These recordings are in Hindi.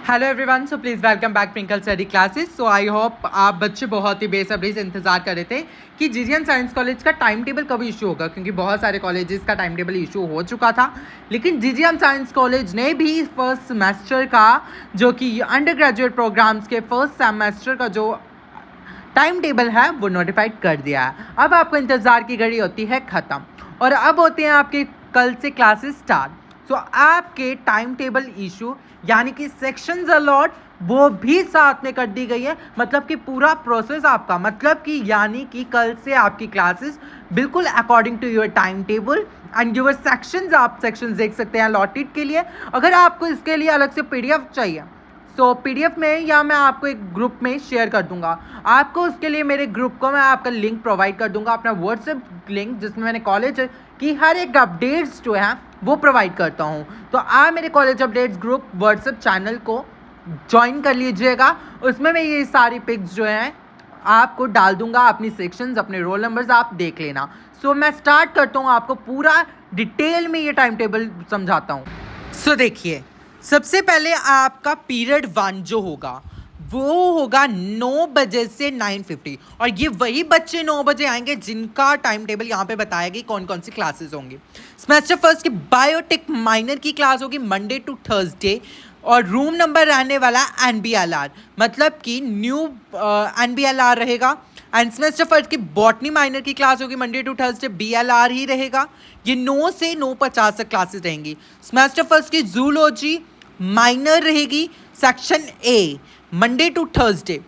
Hello everyone, so please welcome back twinkle study classes. So I hope आप बच्चे बहुत ही बेसब्री से इंतजार कर रहे थे कि जीजीएम साइंस कॉलेज का टाइम टेबल कब इशू होगा, क्योंकि बहुत सारे कॉलेजेस का टाइम टेबल इशू हो चुका था। लेकिन जीजीएम साइंस कॉलेज ने भी फर्स्ट सेमेस्टर का, जो कि अंडर ग्रेजुएट प्रोग्राम्स के फर्स्ट सेमेस्टर का जो टाइम टेबल है वो नोटिफाइड कर दिया है। अब आपको इंतज़ार की घड़ी होती है ख़त्म और अब होते हैं आपके कल से क्लासेस स्टार्ट। सो आपके टाइम टेबल इशू यानी कि सेक्शंस अलॉट वो भी साथ में कर दी गई है। मतलब कि पूरा प्रोसेस आपका, मतलब कि यानी कि कल से आपकी क्लासेस बिल्कुल according to your time table and your sections. आप सेक्शंस देख सकते हैं अलॉटेड के लिए। अगर आपको इसके लिए अलग से पीडीएफ चाहिए तो पीडीएफ में या मैं आपको एक ग्रुप में शेयर कर दूंगा। आपको उसके लिए मेरे ग्रुप को मैं आपका लिंक प्रोवाइड कर दूंगा, अपना व्हाट्सएप लिंक, जिसमें मैंने कॉलेज की हर एक अपडेट्स जो है वो प्रोवाइड करता हूँ। तो आप मेरे college updates group WhatsApp channel को ज्वाइन कर लीजिएगा। उसमें मैं ये सारी पिक्स जो हैं आपको डाल दूंगा, अपनी सेक्शंस, अपने रोल नंबर्स आप देख लेना। सो मैं स्टार्ट करता हूँ, आपको पूरा डिटेल में ये टाइम टेबल समझाता हूँ। सो देखिए, सबसे पहले आपका पीरियड 1 जो होगा वो होगा 9 बजे से 9:50, और ये वही बच्चे 9 बजे आएंगे जिनका टाइम टेबल यहाँ पे बताया गया कौन कौन सी क्लासेस होंगी। सेमेस्टर फर्स्ट की बायोटेक माइनर की क्लास होगी मंडे टू थर्सडे, और रूम नंबर रहने वाला NBLR, मतलब कि न्यू NBLR रहेगा। एंड सेमेस्टर फर्स्ट की बॉटनी माइनर की क्लास होगी मंडे टू थर्सडे, BLR ही रहेगा। ये 9 से 9:50 तक क्लासेस रहेंगी। सेमेस्टर फर्स्ट की जूलॉजी माइनर रहेगी section A Monday to Thursday,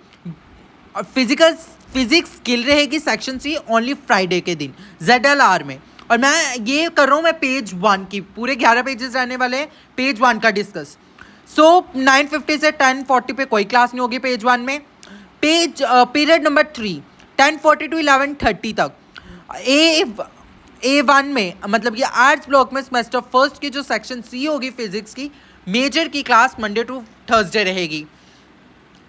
और फिजिक्स स्किल रहेगी सेक्शन C ओनली फ्राइडे के दिन ZLR में। और मैं ये कर रहा हूँ मैं पेज 1 की, पूरे 11 पेजेस रहने वाले हैं पेज 1 का डिस्कस। सो 9:50 से 10:40 पे कोई क्लास नहीं होगी पेज 1 में। पीरियड नंबर 3 10:40 टू 11:30 तक। A1 में, मतलब ये आर्ट्स ब्लॉक में सेमेस्टर फर्स्ट की जो सेक्शन C होगी फिजिक्स की मेजर की क्लास मंडे टू थर्सडे रहेगी।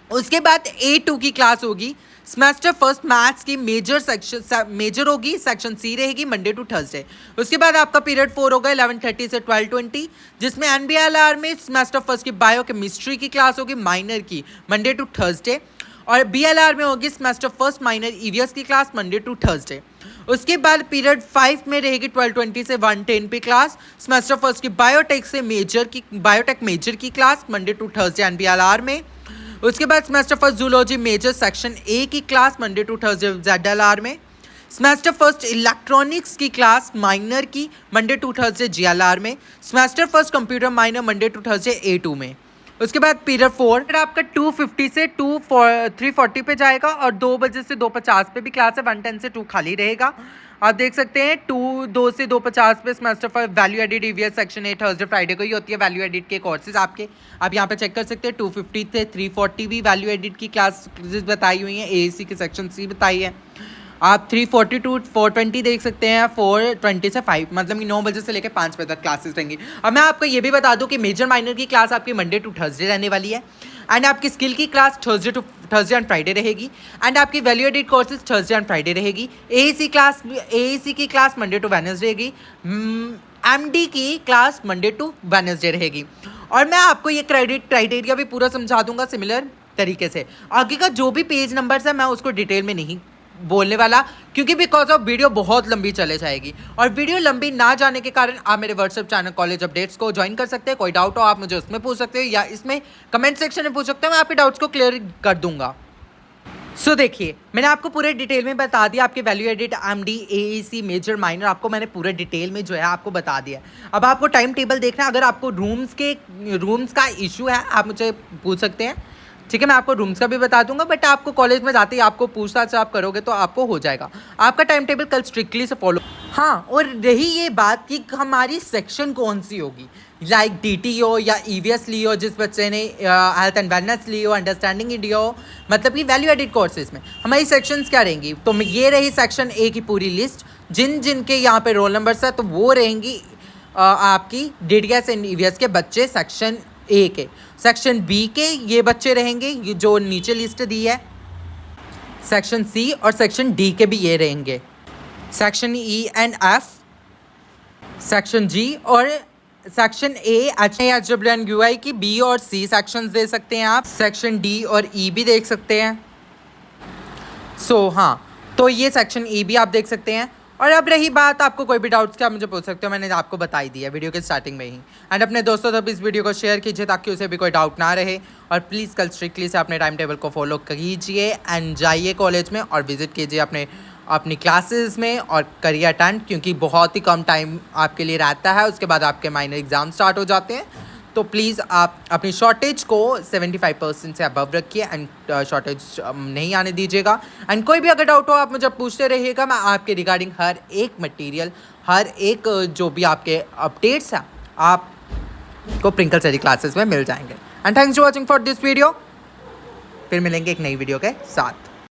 उसके बाद A2 की क्लास होगी सेमेस्टर फर्स्ट मैथ्स की मेजर होगी सेक्शन C रहेगी मंडे टू थर्सडे। उसके बाद आपका पीरियड 4 होगा 11:30 से 12:20, जिसमें NBLR में सेमेस्टर फर्स्ट की बायोकेमिस्ट्री की क्लास होगी माइनर की मंडे टू थर्सडे, और BLR में होगी सेमेस्टर फर्स्ट माइनर EVS की क्लास मंडे टू थर्सडे। उसके बाद पीरियड 5 में रहेगी 12:20 से 1:10 पे क्लास सेमेस्टर फर्स्ट की बायोटेक मेजर की class Monday to Thursday NBLR में। उसके बाद semester first zoology major section A की class Monday to Thursday ZLR में। सेमेस्टर फर्स्ट इलेक्ट्रॉनिक्स की क्लास माइनर की मंडे टू थर्सडे GLR में। Semester first computer minor Monday to Thursday A2 में। उसके बाद पीरियड 4 आपका 2:50 से 3:40 पे जाएगा, और 2 बजे से 2:50 पे भी क्लास है। 1:10 से 2 खाली रहेगा। आप देख सकते हैं 2 से 2:50 पे semester for value added EVS section A Thursday Friday को ही होती है वैल्यू एडिड के कोर्सेज आपके। आप यहाँ पे चेक कर सकते हैं 2:50 से 3:40 भी वैल्यू एडिड की क्लासेज बताई हुई हैं। AAC की सेक्शन C बताई है। आप 3:40 टू 4:20 देख सकते हैं। 4:20 से 5, मतलब कि 9 बजे से लेकर 5 बजे तक क्लासेस रहेंगी। अब मैं आपको ये भी बता दूं कि मेजर माइनर की क्लास आपकी मंडे टू थर्सडे रहने वाली है, एंड आपकी स्किल की क्लास थर्सडे एंड फ्राइडे रहेगी, एंड आपकी value added courses Thursday and Friday रहेगी। AAC की क्लास मंडे टू वेडनेसडे रहेगी। MD की क्लास मंडे टू वेडनेसडे रहेगी। और मैं आपको ये क्राइटेरिया भी पूरा समझा दूंगा सिमिलर तरीके से। आगे का जो भी पेज नंबर्स है मैं उसको डिटेल में नहीं बोलने वाला, क्योंकि बिकॉज ऑफ वीडियो बहुत लंबी चले जाएगी, और वीडियो लंबी ना जाने के कारण आप मेरे व्हाट्सएप चैनल कॉलेज अपडेट्स को ज्वाइन कर सकते हैं। कोई डाउट हो आप मुझे उसमें पूछ सकते हो, या इसमें कमेंट सेक्शन में पूछ सकते हैं, मैं आपके डाउट्स को क्लियर कर दूंगा। सो देखिए, मैंने आपको पूरे डिटेल में बता दिया। आपके value added MD AAC major minor आपको मैंने पूरे डिटेल में जो है आपको बता दिया। अब आपको टाइम टेबल देखना है। अगर आपको रूम्स का इशू है आप मुझे पूछ सकते हैं, ठीक है। मैं आपको रूम्स का भी बता दूंगा, बट आपको कॉलेज में जाते ही आपको पूछताछ आप करोगे तो आपको हो जाएगा। आपका टाइम टेबल कल स्ट्रिक्टली से फॉलो। हाँ, और रही ये बात कि हमारी सेक्शन कौन सी होगी, लाइक DTO या EVS लियो, जिस बच्चे ने health and wellness Leo, understanding Indo, मतलब कि वैल्यू एडिड कोर्सेज में हमारी सेक्शंस क्या रहेंगी। तो ये रही सेक्शन A की पूरी लिस्ट, जिनके यहाँ पे रोल नंबर्स है तो वो रहेंगी आपकी DTS एंड EVS के बच्चे सेक्शन A के। सेक्शन B के ये बच्चे रहेंगे, ये जो नीचे लिस्ट दी है। सेक्शन C और सेक्शन D के भी ये रहेंगे। Section E and F, section G और सेक्शन ए HWNUI की बी और सी सेक्शंस दे सकते हैं आप, सेक्शन डी और ई भी देख सकते हैं। हाँ, तो ये सेक्शन ई भी आप देख सकते हैं। और अब रही बात, आपको कोई भी डाउट्स क्या मुझे पूछ सकते हो, मैंने आपको बताई दिया वीडियो के स्टार्टिंग में ही। एंड अपने दोस्तों तक इस वीडियो को शेयर कीजिए ताकि उसे भी कोई डाउट ना रहे। और प्लीज़ कल स्ट्रिक्टली से अपने टाइम टेबल को फॉलो कीजिए एंड जाइए कॉलेज में और विजिट कीजिए अपनी क्लासेस में और करिए अटेंड, क्योंकि बहुत ही कम टाइम आपके लिए रहता है, उसके बाद आपके माइनर एग्ज़ाम स्टार्ट हो जाते हैं। तो प्लीज़ आप अपनी शॉर्टेज को 75% से अबव रखिए एंड शॉर्टेज नहीं आने दीजिएगा। एंड कोई भी अगर डाउट हो आप मुझे पूछते रहिएगा, मैं आपके रिगार्डिंग हर एक मटेरियल, हर एक जो भी आपके अपडेट्स हैं आपको प्रिंकल स्टडी क्लासेस में मिल जाएंगे। And thanks for watching for this video. फिर मिलेंगे एक नई वीडियो के साथ।